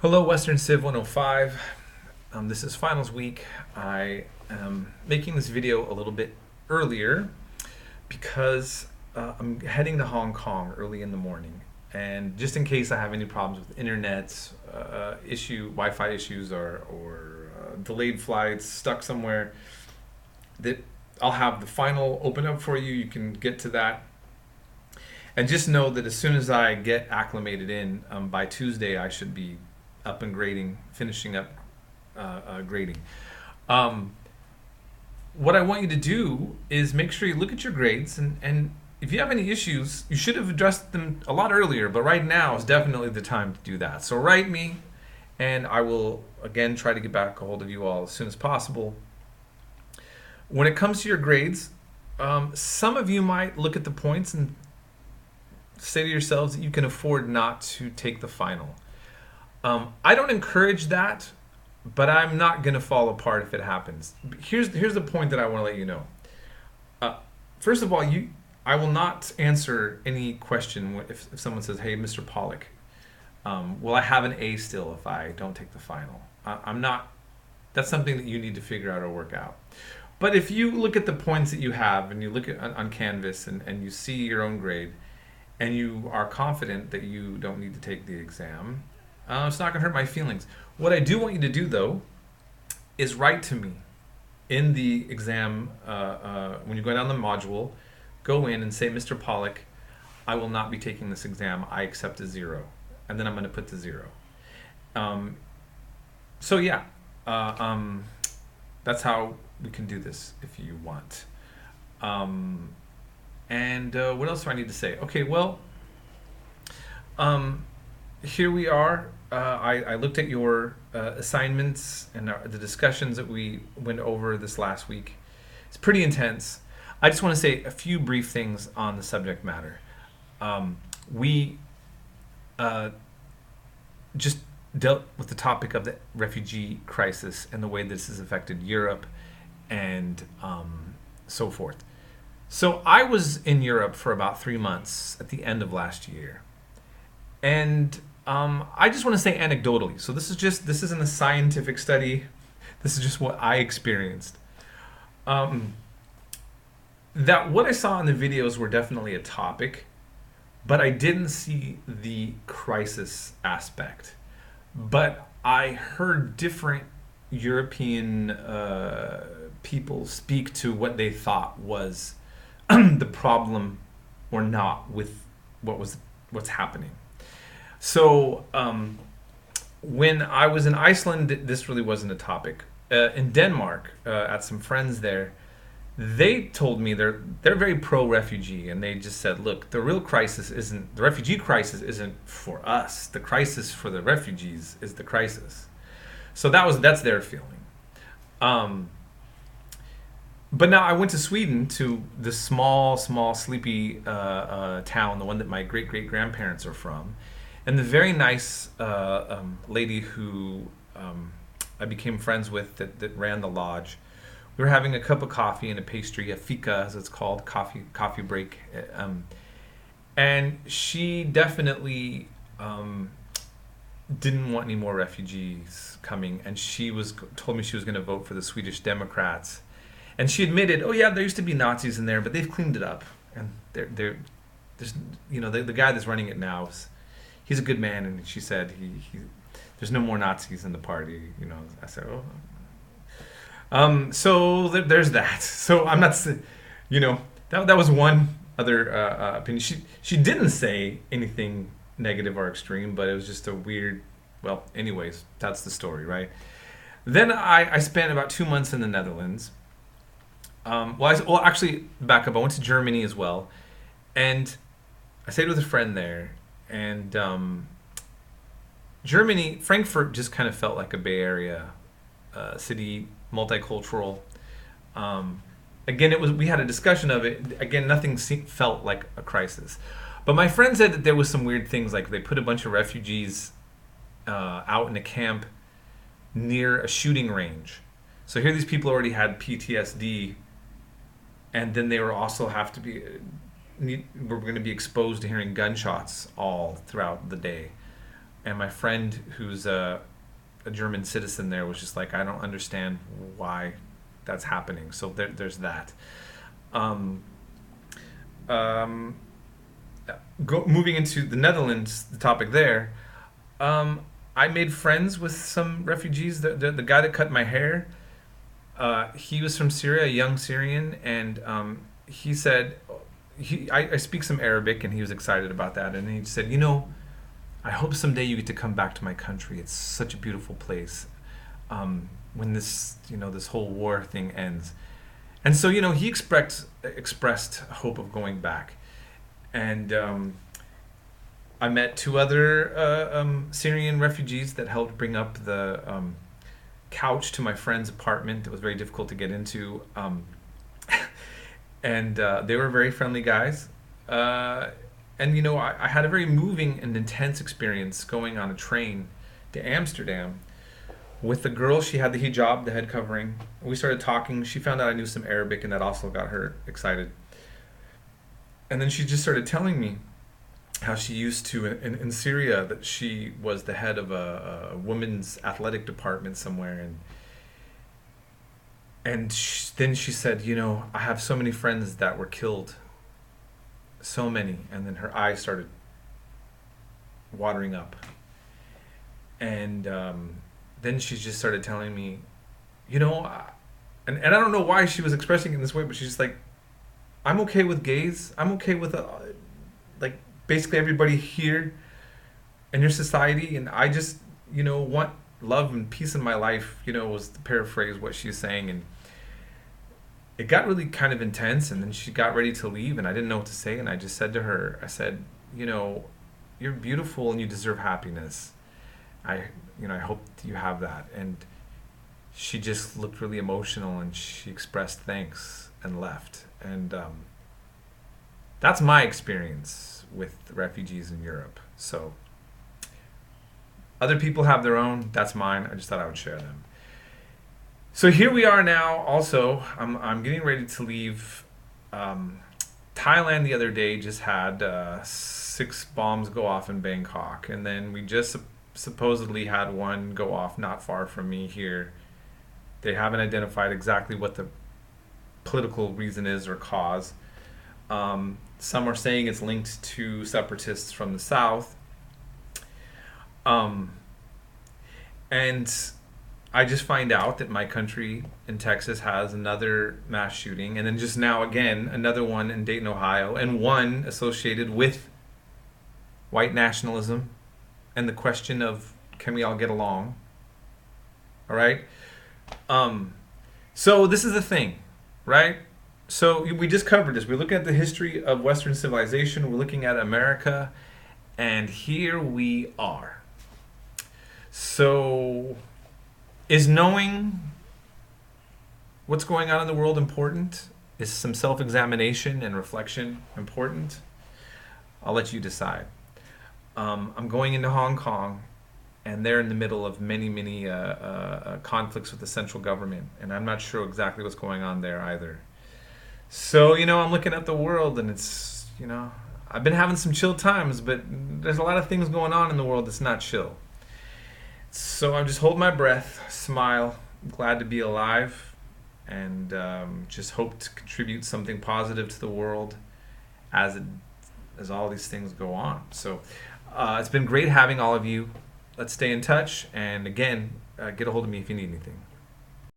Hello, Western Civ 105. This is finals week. I am making this video a little bit earlier because I'm heading to Hong Kong early in the morning. And just in case I have any problems with internet, Wi-Fi issues, or delayed flights, stuck somewhere, that I'll have the final open up for you. You can get to that. And just know that as soon as I get acclimated in, by Tuesday I should be up and grading, finishing up grading. Um, what I want you to do is make sure you look at your grades, and if you have any issues, you should have addressed them a lot earlier, but right now is definitely the time to do that. So write me, and I will, again, try to get back a hold of you all as soon as possible. When it comes to your grades, some of you might look at the points and say to yourselves that you can afford not to take the final. I don't encourage that, but I'm not going to fall apart if it happens. Here's the point that I want to let you know. First of all, I will not answer any question if someone says, "Hey, Mr. Pollock, will I have an A still if I don't take the final?" I'm not. That's something that you need to figure out or work out. But if you look at the points that you have and you look at on Canvas and you see your own grade, and you are confident that you don't need to take the exam, it's not going to hurt my feelings. What I do want you to do, though, is write to me in the exam. When you go down the module, go in and say, "Mr. Pollock, I will not be taking this exam. I accept a 0." And then I'm going to put the 0. So yeah, that's how we can do this if you want. And what else do I need to say? Okay, well, here we are. I looked at your assignments and the discussions that we went over this last week. It's pretty intense. I just want to say a few brief things on the subject matter. We just dealt with the topic of the refugee crisis and the way this has affected Europe and so forth. So I was in Europe for about 3 months at the end of last year. And I just want to say anecdotally, so this isn't a scientific study, this is just what I experienced. That what I saw in the videos were definitely a topic, but I didn't see the crisis aspect. But I heard different European people speak to what they thought was the problem or not with what's happening. So when I was in Iceland, this really wasn't a topic. In Denmark, at some friends there, they told me they're very pro-refugee, and they just said, "Look, the refugee crisis isn't for us. The crisis for the refugees is the crisis." So that's their feeling. But now I went to Sweden, to the small, sleepy town, the one that my great-great-grandparents are from. And the very nice lady who I became friends with that ran the lodge, we were having a cup of coffee and a pastry, a fika as it's called, coffee break. And she definitely didn't want any more refugees coming. And told me she was going to vote for the Swedish Democrats. And she admitted, "Oh yeah, there used to be Nazis in there, but they've cleaned it up. And there's, the guy that's running it now, he's a good man." And she said, "There's no more Nazis in the party." I said, "Oh." So there's that. So I'm not, that was one other opinion. She didn't say anything negative or extreme, but it was just a weird. Well, anyways, that's the story, right? Then I spent about 2 months in the Netherlands. Actually, back up. I went to Germany as well, and I stayed with a friend there. And Germany, Frankfurt, just kind of felt like a Bay Area city, multicultural. Again, we had a discussion of it. Again, nothing felt like a crisis. But my friend said that there was some weird things, like they put a bunch of refugees out in a camp near a shooting range. So here these people already had PTSD, and then they were also we're going to be exposed to hearing gunshots all throughout the day. And my friend, who's a German citizen there, was just like, I don't understand why that's happening. So there's that. Um, um, Moving into the Netherlands, the topic there, I made friends with some refugees. The guy that cut my hair, he was from Syria, a young Syrian, and he said, I speak some Arabic, and he was excited about that. And he said, I hope someday you get to come back to my country. It's such a beautiful place. When this whole war thing ends. And so, he expressed hope of going back. And I met two other Syrian refugees that helped bring up the couch to my friend's apartment. It was very difficult to get into. And they were very friendly guys. And I had a very moving and intense experience going on a train to Amsterdam with the girl. She had the hijab, the head covering. We started talking. She found out I knew some Arabic, and that also got her excited. And then she just started telling me how she used to, in Syria, that she was the head of a women's athletic department somewhere. And then she said, I have so many friends that were killed. So many. And then her eyes started watering up. And then she just started telling me, and I don't know why she was expressing it in this way, but she's just like, I'm okay with gays. I'm okay with basically everybody here in your society, and I just want love and peace in my life. Was to paraphrase what she's saying, and it got really kind of intense. And then she got ready to leave, and I didn't know what to say, and I just said to her, I said, you're beautiful and you deserve happiness. I hope you have that. And she just looked really emotional, and she expressed thanks and left. And that's my experience with refugees in Europe. So other people have their own. That's mine. I just thought I would share them. So here we are now. Also, I'm getting ready to leave. Thailand the other day just had 6 bombs go off in Bangkok, and then we just supposedly had one go off not far from me here. They haven't identified exactly what the political reason is or cause. Some are saying it's linked to separatists from the south. And I just find out that my country in Texas has another mass shooting, and then just now again another one in Dayton, Ohio, and one associated with white nationalism and the question of, can we all get along? All right. So this is the thing, right? So we just covered this. We're looking at the history of Western civilization. We're looking at America, and here we are. So is knowing what's going on in the world important? Is some self-examination and reflection important? I'll let you decide. I'm going into Hong Kong, and they're in the middle of many conflicts with the central government, and I'm not sure exactly what's going on there either. So, I'm looking at the world, and it's, I've been having some chill times, but there's a lot of things going on in the world that's not chill. So I'm just holding my breath, smile, glad to be alive, and just hope to contribute something positive to the world as all these things go on. So it's been great having all of you. Let's stay in touch, and again, get a hold of me if you need anything.